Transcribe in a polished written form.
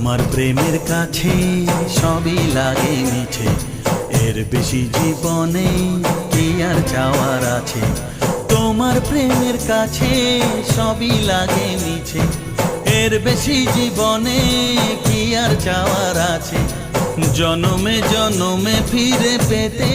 তোমার প্রেমের কাছে সবই লাগে মিছে, এর বেশি জীবনে কি আর চাওয়ার আছে। তোমার প্রেমের কাছে সবই লাগে মিছে, এর বেশি জীবনে কি আর চাওয়ার আছে। জনমে জনমে ফিরে পেতে